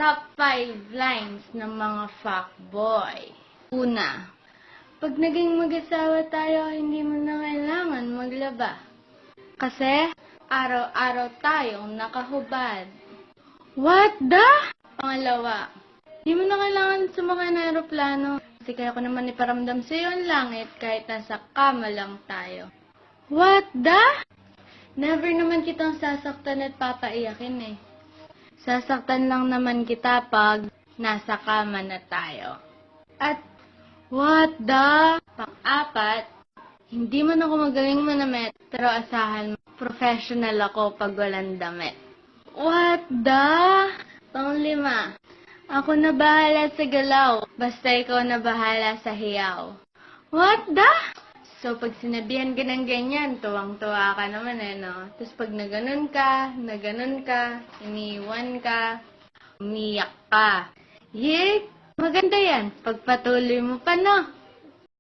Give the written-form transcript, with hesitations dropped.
Top 5 lines ng mga fuckboy. Una, pag naging mag-asawa tayo, hindi mo na kailangan maglaba. Kasi, araw-araw tayong nakahubad. What the? Pangalawa, hindi mo na kailangan sumakay ng aeroplano. Kasi kaya ko naman iparamdam sa iyo ang langit kahit nasa kama lang tayo. What the? Never naman kitang sasaktan at papaiyakin eh. Sasaktan lang naman kita pag nasa kama na tayo. At what the? Pang-apat, hindi man ako magaling manamit, pero asahan mo, professional ako pag walang damit. What the? Pang-lima, ako na bahala sa galaw, basta ikaw na bahala sa hiyaw. What the? So, pag sinabihan ka ng ganyan, tuwang-tuwa ka naman eh, no? Tapos pag naganon ka, iniwan ka, umiyak ka. Yay! Maganda yan. Pagpatuloy mo pa, no?